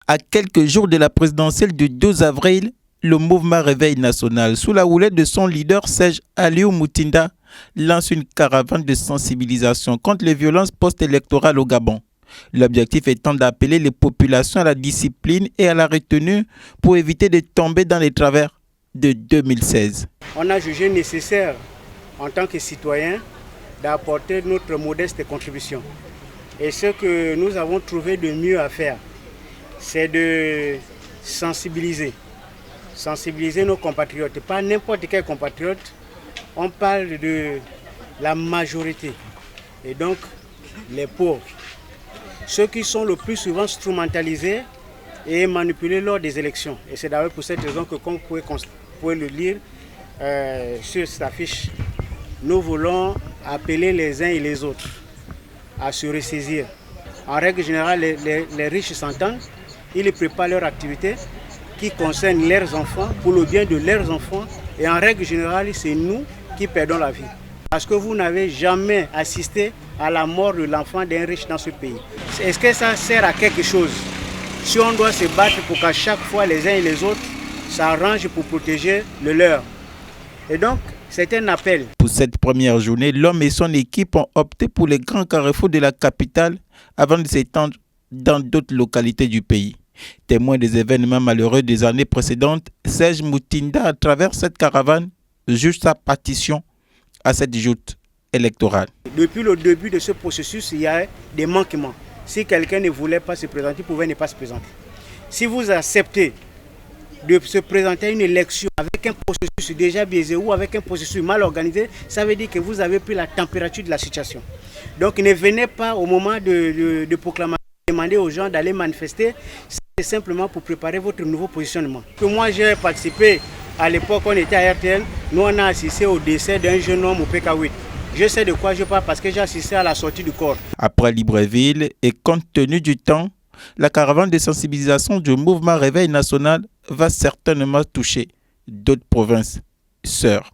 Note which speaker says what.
Speaker 1: À quelques jours de la présidentielle du 12 avril, le mouvement Réveil national, sous la houlette de son leader Serge Aliou Moutinda, lance une caravane de sensibilisation contre les violences post-électorales au Gabon. L'objectif étant d'appeler les populations à la discipline et à la retenue pour éviter de tomber dans les travers de 2016.
Speaker 2: On a jugé nécessaire, en tant que citoyens, d'apporter notre modeste contribution. Et ce que nous avons trouvé de mieux à faire, c'est de sensibiliser nos compatriotes. Pas n'importe quel compatriote, on parle de la majorité. Et donc, les pauvres. Ceux qui sont le plus souvent instrumentalisés et manipulés lors des élections. Et c'est d'ailleurs pour cette raison que, comme vous pouvez le lire sur cette affiche, nous voulons appeler les uns et les autres à se ressaisir. En règle générale, les riches s'entendent. Ils préparent leur activité qui concerne leurs enfants, pour le bien de leurs enfants. Et en règle générale, c'est nous qui perdons la vie. Parce que vous n'avez jamais assisté à la mort de l'enfant d'un riche dans ce pays. Est-ce que ça sert à quelque chose? Si on doit se battre pour qu'à chaque fois les uns et les autres s'arrangent pour protéger le leur. Et donc, c'est un appel.
Speaker 1: Pour cette première journée, l'homme et son équipe ont opté pour les grands carrefours de la capitale avant de s'étendre dans d'autres localités du pays. Témoin des événements malheureux des années précédentes, Serge Moutinda, à travers cette caravane, juge sa partition à cette joute électorale.
Speaker 2: Depuis le début de ce processus, il y a des manquements. Si quelqu'un ne voulait pas se présenter, il pouvait ne pas se présenter. Si vous acceptez de se présenter à une élection avec un processus déjà biaisé ou avec un processus mal organisé, ça veut dire que vous avez pris la température de la situation. Donc ne venez pas au moment de proclamation demander aux gens d'aller manifester, c'est simplement pour préparer votre nouveau positionnement. Moi j'ai participé à l'époque, on était à RTL, nous on a assisté au décès d'un jeune homme au PK8. Je sais de quoi je parle parce que j'ai assisté à la sortie du corps.
Speaker 1: Après Libreville et compte tenu du temps, la caravane de sensibilisation du mouvement Réveil national va certainement toucher d'autres provinces sœurs.